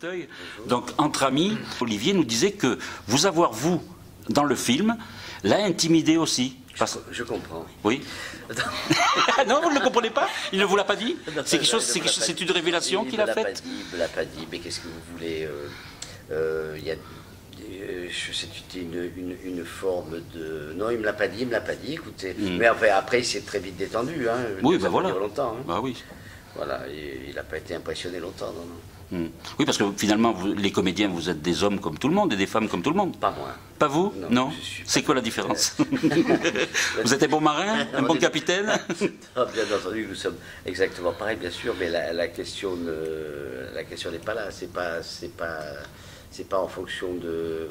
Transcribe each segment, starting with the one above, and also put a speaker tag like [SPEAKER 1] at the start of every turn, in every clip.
[SPEAKER 1] Auteuil. Donc, entre amis, Olivier nous disait que vous avoir, vous, dans le film, l'a intimidé aussi.
[SPEAKER 2] Je comprends.
[SPEAKER 1] Oui. Non, vous ne le comprenez pas? Il ne vous l'a pas dit? C'est quelque chose, c'est une révélation qu'il a faite?
[SPEAKER 2] Il ne me l'a pas dit, mais qu'est-ce que vous voulez? C'était une forme de... Non, il me l'a pas dit, écoutez. Mais après, il s'est très vite détendu. Hein.
[SPEAKER 1] Oui, ben voilà.
[SPEAKER 2] Longtemps, hein.
[SPEAKER 1] Bah oui.
[SPEAKER 2] Voilà, il n'a pas été impressionné longtemps, non, non.
[SPEAKER 1] Oui, parce que finalement, les comédiens, vous êtes des hommes comme tout le monde et des femmes comme tout le monde.
[SPEAKER 2] Pas moi.
[SPEAKER 1] Pas vous? Non.
[SPEAKER 2] Suis
[SPEAKER 1] C'est quoi la différence? Vous êtes un bon marin, un bon capitaine?
[SPEAKER 2] Non, bien entendu, nous sommes exactement pareils, bien sûr, mais la question n'est pas là. C'est pas en fonction de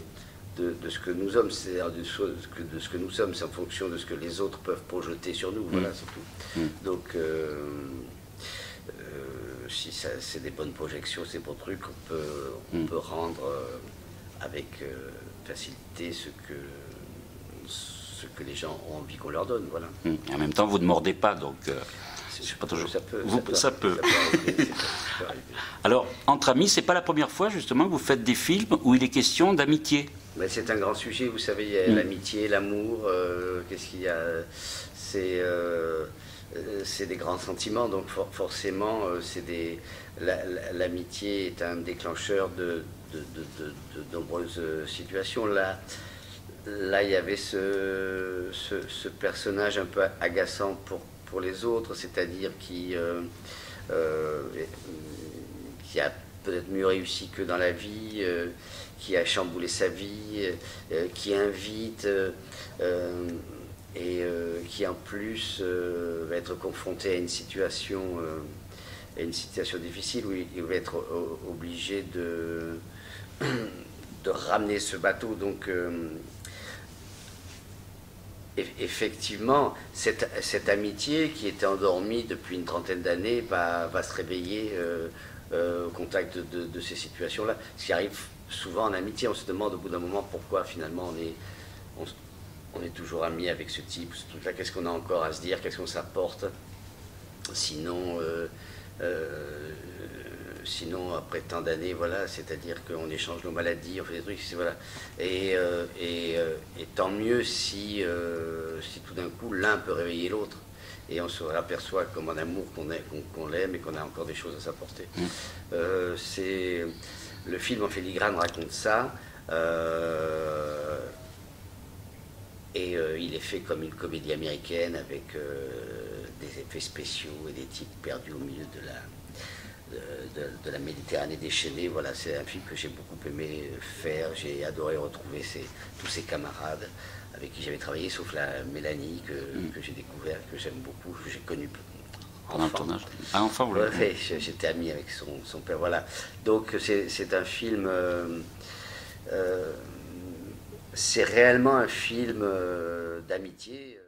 [SPEAKER 2] ce que nous sommes, c'est-à-dire de ce que nous sommes, c'est en fonction de ce que les autres peuvent projeter sur nous. Voilà, c'est tout. Donc, si c'est des bonnes projections, c'est des bons trucs, on peut rendre avec facilité ce que les gens ont envie qu'on leur donne. Voilà.
[SPEAKER 1] En même temps, vous ne mordez pas, donc c'est pas toujours. Ça peut. Alors, entre amis, c'est pas la première fois justement que vous faites des films où il est question d'amitié.
[SPEAKER 2] C'est un grand sujet, vous savez, il y a l'amitié, l'amour, qu'est-ce qu'il y a, c'est des grands sentiments, donc forcément, l'amitié est un déclencheur de nombreuses situations. Là, il y avait ce personnage un peu agaçant pour les autres, c'est-à-dire qui a peut-être mieux réussi que dans la vie, qui a chamboulé sa vie, qui invite et qui en plus va être confronté à une situation difficile où il va être obligé de ramener ce bateau. Donc effectivement, cette amitié qui était endormie depuis une trentaine d'années va se réveiller au contact de ces situations-là. Ce qui arrive souvent en amitié, on se demande au bout d'un moment pourquoi finalement on est toujours amis avec ce type, ce truc-là. Qu'est-ce qu'on a encore à se dire, qu'est-ce qu'on s'apporte, sinon après tant d'années, voilà, c'est-à-dire qu'on échange nos maladies, on fait des trucs, voilà. Et tant mieux si tout d'un coup l'un peut réveiller l'autre. Et on se aperçoit comme en amour qu'on l'aime et qu'on a encore des choses à s'apporter. Le film en filigrane raconte ça. Il est fait comme une comédie américaine avec des effets spéciaux et des types perdus au milieu de la Méditerranée déchaînée. Voilà, c'est un film que j'ai beaucoup aimé faire. J'ai adoré retrouver tous ces camarades avec qui j'avais travaillé, sauf la Mélanie que j'ai découvert, que j'aime beaucoup, que j'ai connue
[SPEAKER 1] pendant le tournage. Ah, enfin, vous l'avez
[SPEAKER 2] ouais, j'étais ami avec son père. Voilà. Donc c'est un film. C'est réellement un film d'amitié.